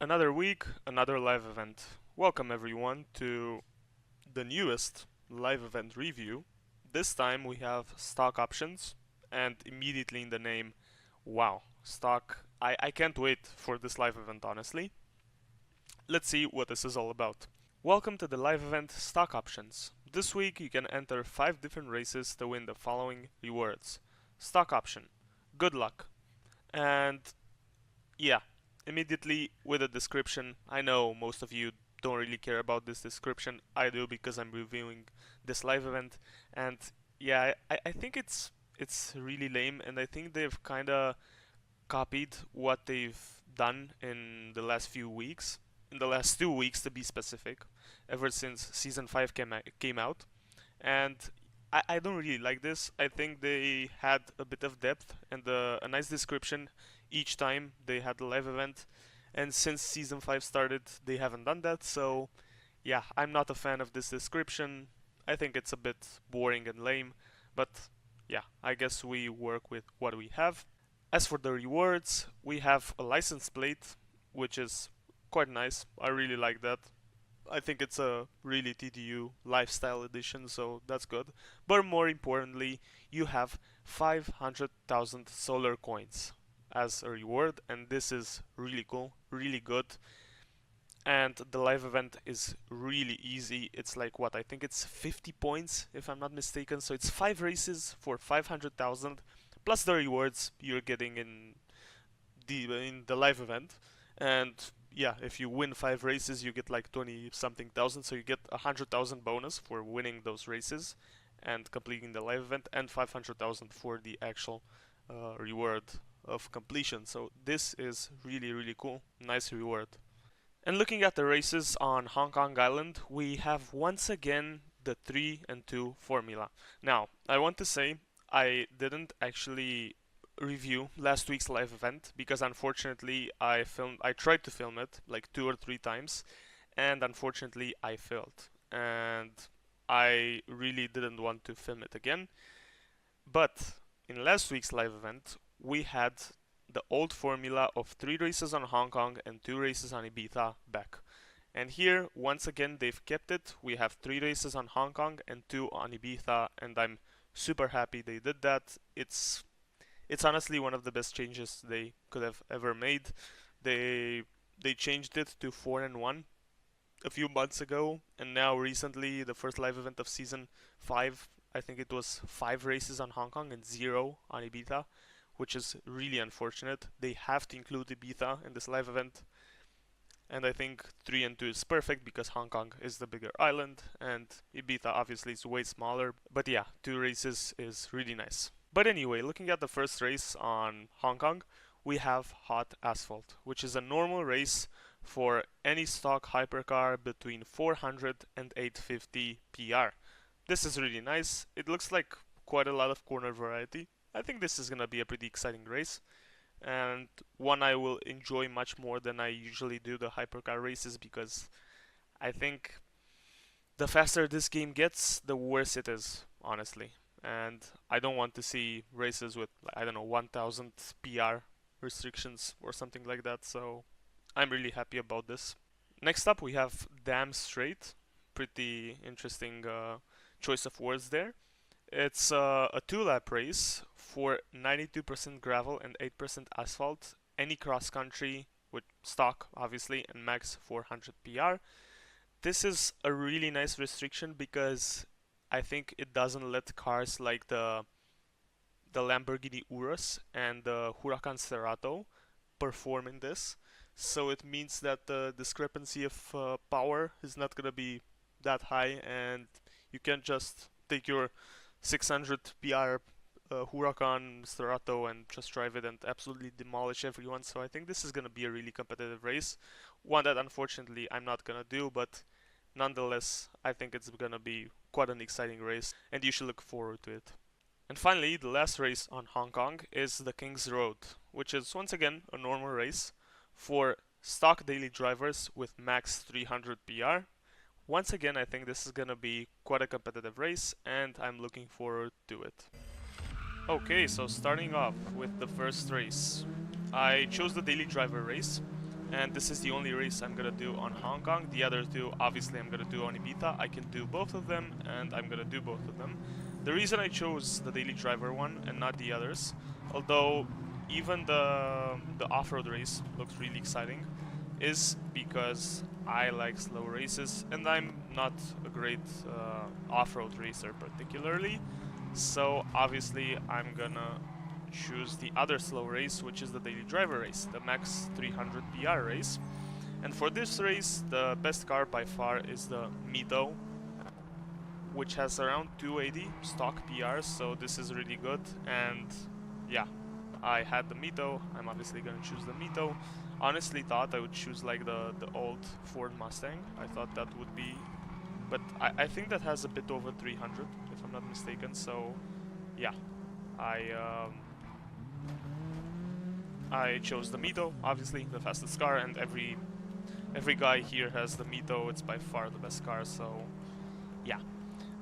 Another week, another live event. Welcome everyone to the newest live event review. This time we have stock options and immediately in the name, wow, stock. I can't wait for this live event honestly. Let's see what this is all about. Welcome to the live event stock options. This week you can enter 5 different races to win the following rewards. Stock option. Good luck. And yeah, immediately with a description. I know most of you don't really care about this description. I do because I'm reviewing this live event, and yeah, I think it's really lame, and I think they've kind of copied what they've done in the last few weeks, in the last 2 weeks to be specific, ever since season 5 came out, and I don't really like this. I think they had a bit of depth and a nice description each time they had the live event, and since season 5 started, they haven't done that. So, yeah, I'm not a fan of this description. I think it's a bit boring and lame, but yeah, I guess we work with what we have. As for the rewards, we have a license plate, which is quite nice. I really like that. I think it's a really TDU lifestyle edition, so that's good. But more importantly, you have 500,000 solar coins as a reward, and this is really cool, really good. And the live event is really easy. It's like what I think it's 50 points if I'm not mistaken. So it's 5 races for 500,000 plus the rewards you're getting in the live event. And yeah, if you win 5 races, you get like 20 something thousand. So you get 100,000 bonus for winning those races and completing the live event, and 500,000 for the actual reward of completion. So this is really cool. Nice reward. And looking at the races on Hong Kong Island, we have once again the 3 and 2 formula. Now, I want to say I didn't actually review last week's live event because unfortunately I tried to film it like 2 or 3 times, and unfortunately I failed. And I really didn't want to film it again. But in last week's live event, we had the old formula of 3 races on Hong Kong and 2 races on Ibiza back. And here, once again, they've kept it. We have 3 races on Hong Kong and 2 on Ibiza, and I'm super happy they did that. It's honestly one of the best changes they could have ever made. They they changed it to 4 and 1 a few months ago, and now recently the first live event of season 5, I think it was 5 races on Hong Kong and 0 on Ibiza, which is really unfortunate. They have to include Ibiza in this live event, and I think 3 and 2 is perfect because Hong Kong is the bigger island and Ibiza obviously is way smaller. But yeah, 2 races is really nice. But anyway, looking at the first race on Hong Kong, we have Hot Asphalt, which is a normal race for any stock hypercar between 400 and 850 PR. This is really nice. It looks like quite a lot of corner variety. I think this is gonna be a pretty exciting race, and one I will enjoy much more than I usually do the hypercar races, because I think the faster this game gets, the worse it is, honestly. And I don't want to see races with, I don't know, 1000 PR restrictions or something like that, so I'm really happy about this. Next up, we have Damn Straight. Pretty interesting choice of words there. It's a 2 lap race for 92% gravel and 8% asphalt, any cross country with stock, obviously, and max 400 PR. This is a really nice restriction because I think it doesn't let cars like the Lamborghini Urus and the Huracan Cerato perform in this. So it means that the discrepancy of power is not gonna be that high, and you can just take your 600 PR Huracan Cerato and just drive it and absolutely demolish everyone. So I think this is gonna be a really competitive race, one that unfortunately I'm not gonna do, but nonetheless I think it's gonna be quite an exciting race, and you should look forward to it. And finally, the last race on Hong Kong is the King's Road, which is once again a normal race for stock daily drivers with max 300 PR. Once again, I think this is gonna be quite a competitive race, and I'm looking forward to it. Okay, so starting off with the first race, I chose the daily driver race. and this is the only race I'm gonna do on Hong Kong. The other two, obviously, I'm gonna do on Ibiza. I can do both of them, and I'm gonna do both of them. The reason I chose the daily driver one and not the others, although even the off-road race looks really exciting, is because I like slow races, and I'm not a great off-road racer particularly. So obviously, I'm gonna choose the other slow race, which is the daily driver race, the max 300 PR race. And for this race, the best car by far is the Mito, which has around 280 stock PRs, so this is really good. And yeah, I had the Mito. I'm obviously gonna choose the Mito. Honestly thought I would choose like the old Ford Mustang. I thought that would be, but I think that has a bit over 300 if I'm not mistaken. So yeah, I I chose the Mito, obviously the fastest car, and every guy here has the Mito. It's by far the best car. So yeah,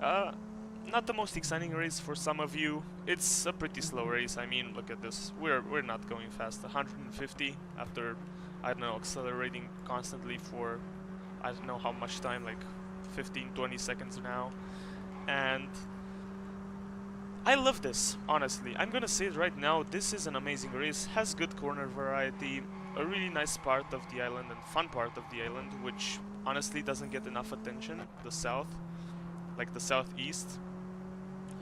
not the most exciting race for some of you. It's a pretty slow race. I mean, look at this. We're not going fast. 150 after, I don't know, accelerating constantly for I don't know how much time, like 15-20 seconds now. And I love this, honestly. I'm gonna say it right now, this is an amazing race, has good corner variety, a really nice part of the island and fun part of the island, which honestly doesn't get enough attention, the south, like the southeast.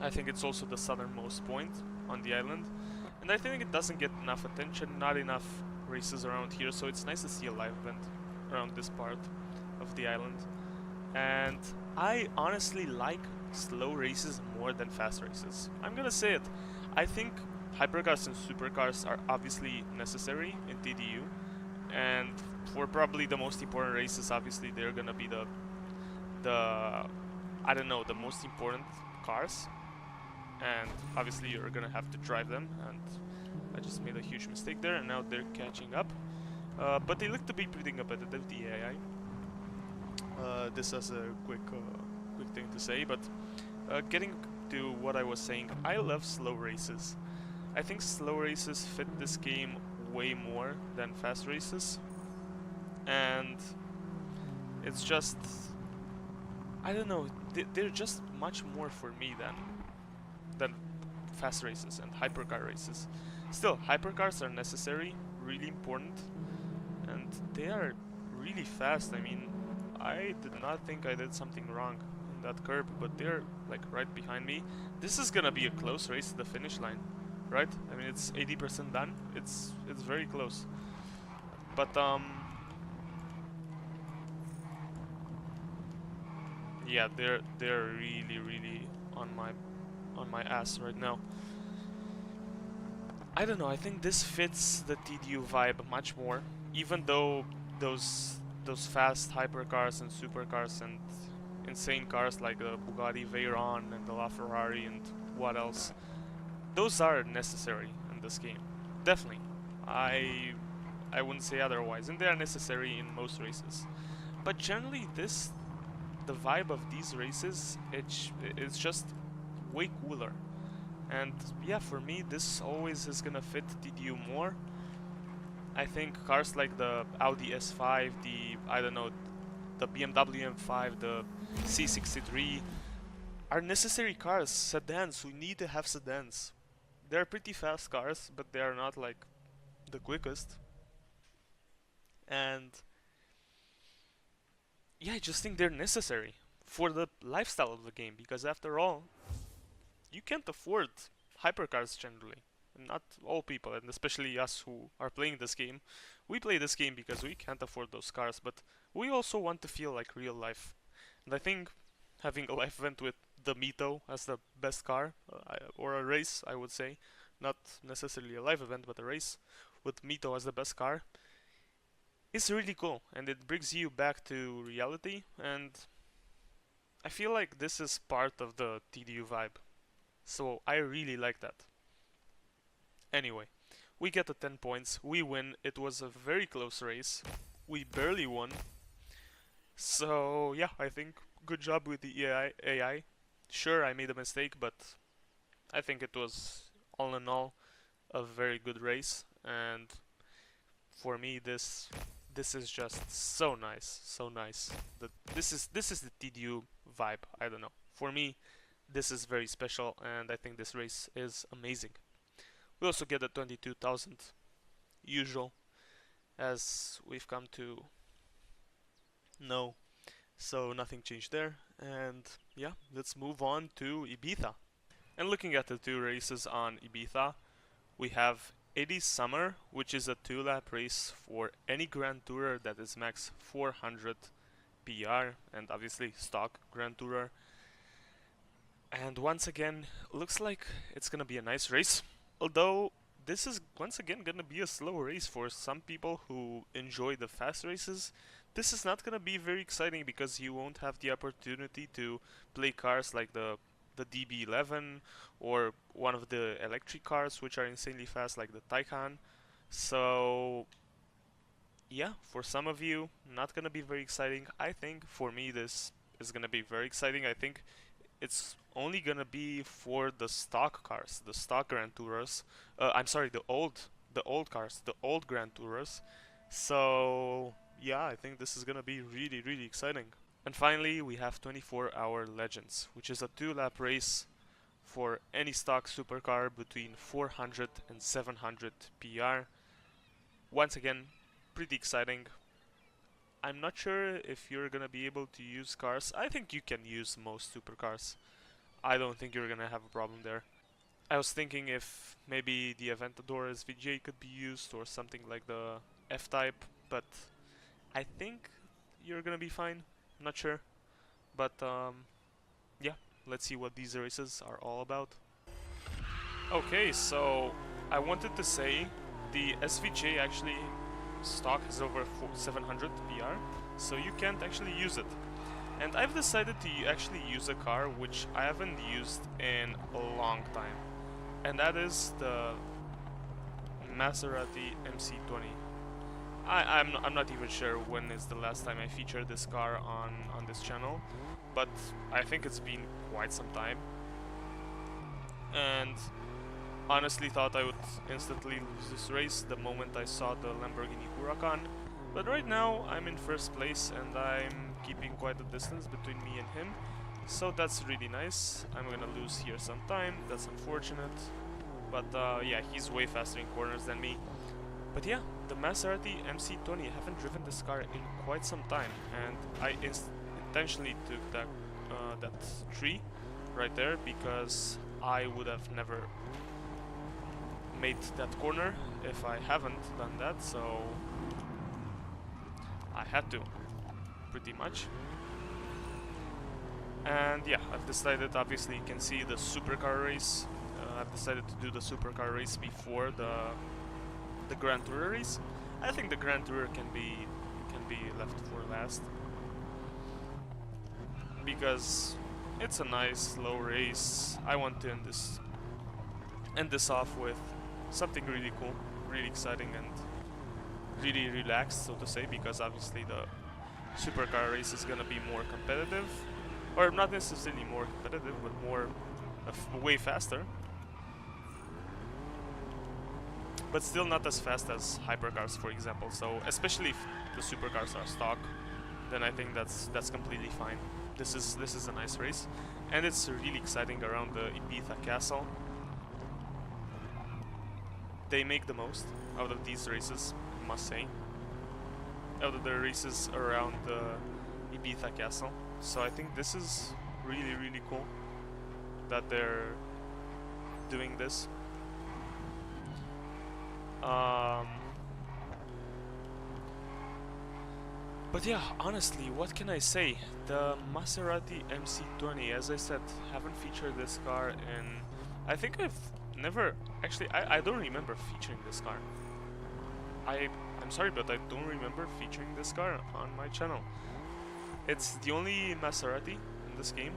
I think it's also the southernmost point on the island, and I think it doesn't get enough attention, not enough races around here, so it's nice to see a live event around this part of the island. And I honestly like slow races more than fast races. I'm gonna say it. I think hypercars and supercars are obviously necessary in TDU, and for probably the most important races, obviously they're gonna be the I don't know, the most important cars, and obviously you're gonna have to drive them. And I just made a huge mistake there, and now they're catching up. But they look to be pretty competitive, the AI. This as a quick thing to say, but getting to what I was saying, I love slow races. I think slow races fit this game way more than fast races, and it's just, I don't know, they're just much more for me than fast races and hypercar races. Still, hypercars are necessary, really important, and they are really fast. I mean, I did not think I did something wrong in that curb, but they're like right behind me. This is gonna be a close race to the finish line, right? I mean, it's 80% done. It's very close. But yeah, they're really on my ass right now. I don't know. I think this fits the TDU vibe much more, even though those fast hypercars and supercars and insane cars like the Bugatti Veyron and the LaFerrari and what else, those are necessary in this game. Definitely. I wouldn't say otherwise, and they are necessary in most races. But generally, the vibe of these races, it's just way cooler. And yeah, for me, this always is gonna fit TDU more. I think cars like the Audi S5, I don't know, the BMW M5, the C63 are necessary cars, sedans. We need to have sedans. They're pretty fast cars, but they are not like the quickest. And yeah, I just think they're necessary for the lifestyle of the game, because after all, you can't afford hypercars generally. Not all people, and especially us who are playing this game. We play this game because we can't afford those cars, but we also want to feel like real life. And I think having a live event with the Mito as the best car, or a race, I would say, not necessarily a live event, but a race with Mito as the best car, is really cool, and it brings you back to reality. And I feel like this is part of the TDU vibe, so I really like that. Anyway, we get the 10 points, we win. It was a very close race. We barely won. So yeah, I think good job with the AI. Sure, I made a mistake, but I think it was all in all a very good race. And for me, This is just so nice, so nice. This is the TDU vibe. I don't know. For me, this is very special, and I think this race is amazing. We also get a 22,000 usual, as we've come to know. So nothing changed there, and yeah, let's move on to Ibiza. And looking at the two races on Ibiza, we have 80 Summer, which is a 2-lap race for any Grand Tourer that is max 400 PR, and obviously stock Grand Tourer. And once again, looks like it's gonna be a nice race, although this is once again gonna be a slow race for some people who enjoy the fast races. This is not gonna be very exciting because you won't have the opportunity to play cars like the DB11 or one of the electric cars which are insanely fast like the Taycan. So yeah, for some of you, not gonna be very exciting. I think for me this is gonna be very exciting. I think it's only gonna be for the stock cars, the stock Grand Tourers. I'm sorry, the old cars, the old Grand Tourers. So yeah, I think this is gonna be really exciting. And finally, we have 24-hour Legends, which is a 2-lap race for any stock supercar between 400 and 700 PR. Once again, pretty exciting. I'm not sure if you're gonna be able to use cars. I think you can use most supercars. I don't think you're gonna have a problem there. I was thinking if maybe the Aventador SVJ could be used or something like the F-Type, but I think you're gonna be fine. I'm not sure, but yeah, let's see what these races are all about. Okay, so I wanted to say the SVJ actually stock is over 700 PR, so you can't actually use it. And I've decided to actually use a car which I haven't used in a long time, and that is the Maserati MC20. I'm not even sure when is the last time I featured this car on this channel, but I think it's been quite some time. And honestly thought I would instantly lose this race the moment I saw the Lamborghini Huracan, but right now I'm in first place and I'm keeping quite a distance between me and him, so that's really nice. I'm gonna lose here some time, that's unfortunate, but yeah, he's way faster in corners than me. But yeah, the Maserati MC20, I haven't driven this car in quite some time, and I intentionally took that tree right there because I would have never made that corner if I haven't done that, so I had to, pretty much. And yeah, I've decided, obviously you can see the supercar race, I've decided to do the supercar race before the Grand Tourer race. I think the Grand Tourer can be left for last because it's a nice slow race. I want to end this off with something really cool, really exciting, and really relaxed, so to say, because obviously the supercar race is gonna be more competitive, or not necessarily more competitive, but more way faster. But still not as fast as hypercars, for example. So especially if the supercars are stock, then I think that's completely fine. This is a nice race, and it's really exciting around the Ibiza castle. They make the most out of these races, I must say, out of the races around the Ibiza castle. So I think this is really cool that they're doing this. But yeah, honestly, what can I say? The Maserati MC20, as I said, haven't featured this car in... I think I've never... Actually, I don't remember featuring this car. I'm sorry, but I don't remember featuring this car on my channel. It's the only Maserati in this game.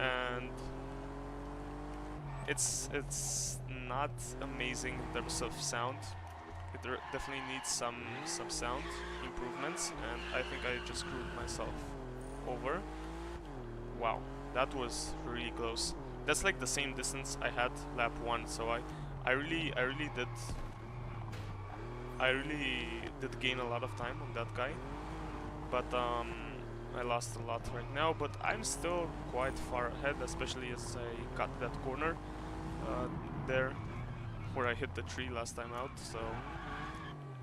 And it's not amazing in terms of sound. It definitely needs some sound improvements, and I think I just screwed myself over. Wow, that was really close. That's like the same distance I had lap 1, so I really did I really did gain a lot of time on that guy, but I lost a lot right now, but I'm still quite far ahead, especially as I got that corner uh, there where I hit the tree last time out. So,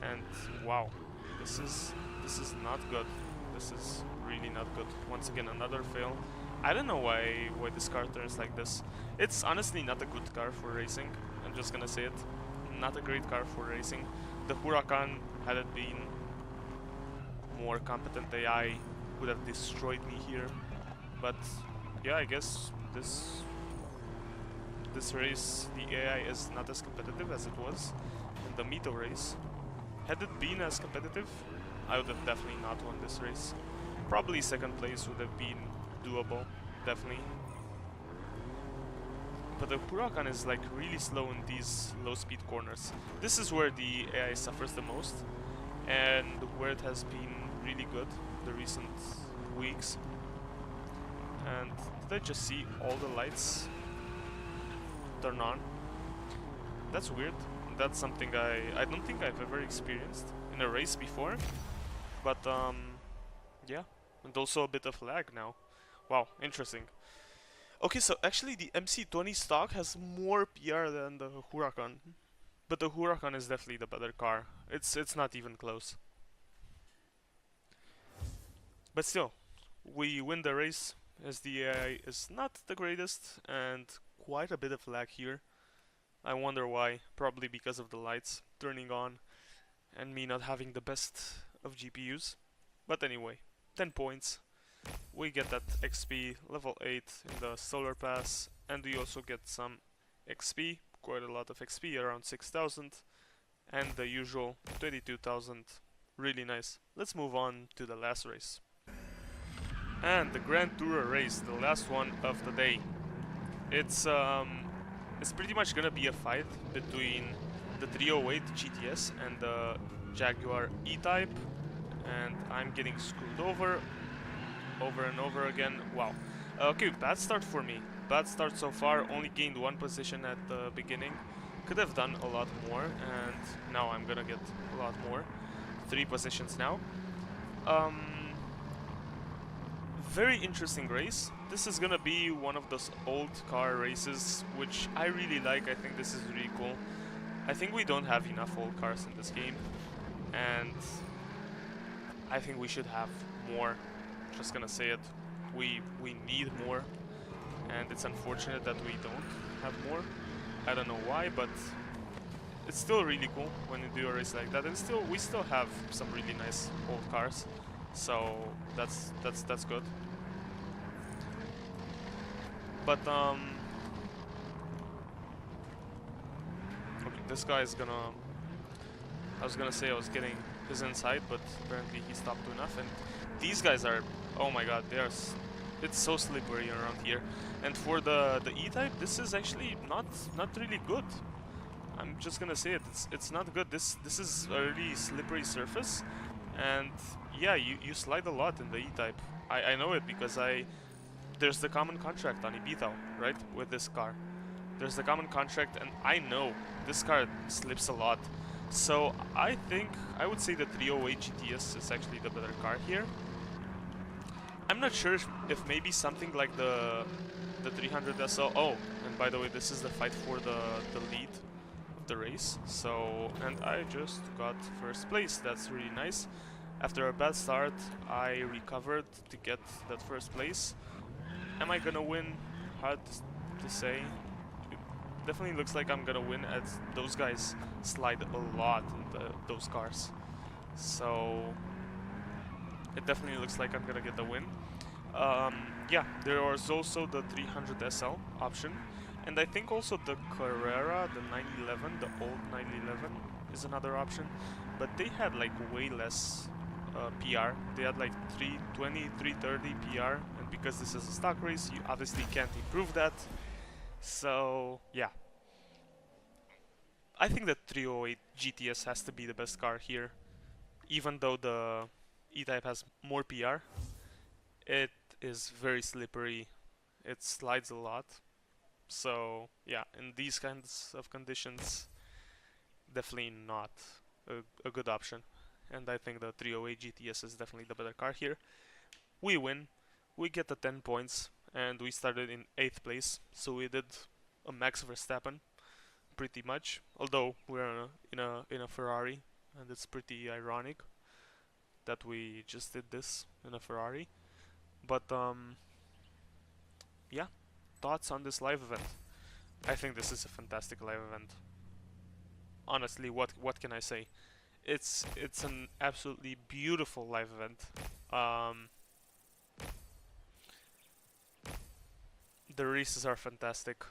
and wow, this is not good. This is really not good. Once again, another fail. I don't know why this car turns like this. It's honestly not a good car for racing. I'm just gonna say it. Not a great car for racing. The Huracan, had it been more competent AI, would have destroyed me here. But yeah, I guess this race, the AI is not as competitive as it was in the Mito race. Had it been as competitive, I would have definitely not won this race. Probably second place would have been doable, definitely. But the Huracan is like really slow in these low speed corners. This is where the AI suffers the most, and where it has been really good the recent weeks. And did I just see all the lights turn on? That's weird. That's something I don't think I've ever experienced in a race before. But yeah, and also a bit of lag now. Wow, interesting. Okay, so actually the MC20 stock has more PR than the Huracan, but the Huracan is definitely the better car. It's not even close. But still, we win the race as the AI is not the greatest and quite a bit of lag here. I wonder why. Probably because of the lights turning on and me not having the best of GPUs. But anyway, 10 points. We get that XP, level 8 in the Solar Pass, and we also get some XP, quite a lot of XP, around 6,000, and the usual 22,000. Really nice. Let's move on to the last race. And the Grand Tourer race, the last one of the day. It's pretty much gonna be a fight between the 308 GTS and the Jaguar E-Type, and I'm getting screwed over and over again. Wow. Okay, bad start for me. Bad start so far, only gained one position at the beginning. Could have done a lot more, and now I'm gonna get a lot more. 3 positions now. Very interesting race. This is gonna be one of those old car races, which I really like. I think this is really cool. I think we don't have enough old cars in this game, and I think we should have more. Just gonna say it. We need more, and it's unfortunate that we don't have more. I don't know why, but it's still really cool when you do a race like that. And we still have some really nice old cars, so that's good. But okay, this guy is gonna. I was gonna say I was getting his inside, but apparently he stopped enough. And these guys are, oh my god, it's so slippery around here. And for the E-Type, this is actually not really good. I'm just gonna say it. It's not good. This is a really slippery surface, and yeah, you slide a lot in the E-Type. I know it because there's the common contract on Ibiza, right? With this car. There's the common contract, and I know this car slips a lot. So I think I would say the 308 GTS is actually the better car here. I'm not sure if maybe something like the 300 SL. Oh, and by the way, this is the fight for the lead of the race. So, and I just got first place. That's really nice. After a bad start, I recovered to get that first place. Am I gonna win? Hard to say. It definitely looks like I'm gonna win, as those guys slide a lot in those cars. So it definitely looks like I'm gonna get the win. Yeah, there was also the 300 SL option, and I think also the Carrera, the 911, the old 911 is another option, but they had like way less PR. They had like 320, 330 PR, and because this is a stock race, you obviously can't improve that. So yeah, I think that 308 GTS has to be the best car here, even though the E-Type has more PR. It is very slippery. It slides a lot. So yeah, in these kinds of conditions, definitely not a good option. And I think the 308 GTS is definitely the better car here. We win, we get the 10 points, and we started in 8th place, so we did a Max Verstappen, pretty much. Although we're in a Ferrari, and it's pretty ironic that we just did this in a Ferrari. But yeah, thoughts on this live event? I think this is a fantastic live event. Honestly, what can I say? It's an absolutely beautiful live event. Um, the races are fantastic.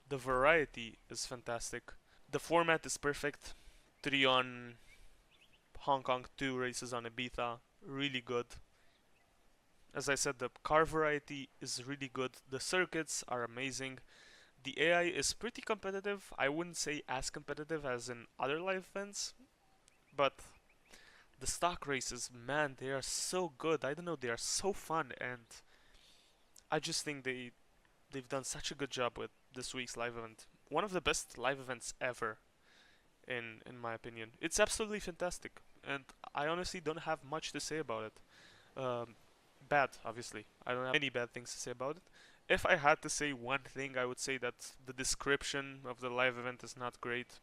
The variety is fantastic. The format is perfect. 3 on Hong Kong, 2 races on Ibiza. Really good. As I said, the car variety is really good. The circuits are amazing. The AI is pretty competitive. I wouldn't say as competitive as in other live events, but the stock races, man, they are so good. I don't know, they are so fun, and I just think they've done such a good job with this week's live event. One of the best live events ever, in my opinion. It's absolutely fantastic, and I honestly don't have much to say about it. Bad, obviously. I don't have any bad things to say about it. If I had to say one thing, I would say that the description of the live event is not great.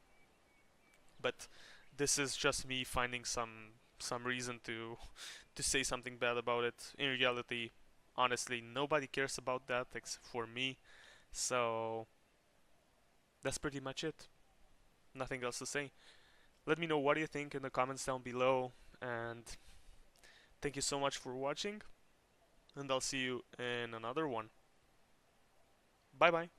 But this is just me finding some reason to say something bad about it. In reality, honestly, nobody cares about that except for me. So that's pretty much it. Nothing else to say. Let me know what you think in the comments down below, and thank you so much for watching, and I'll see you in another one. Bye bye.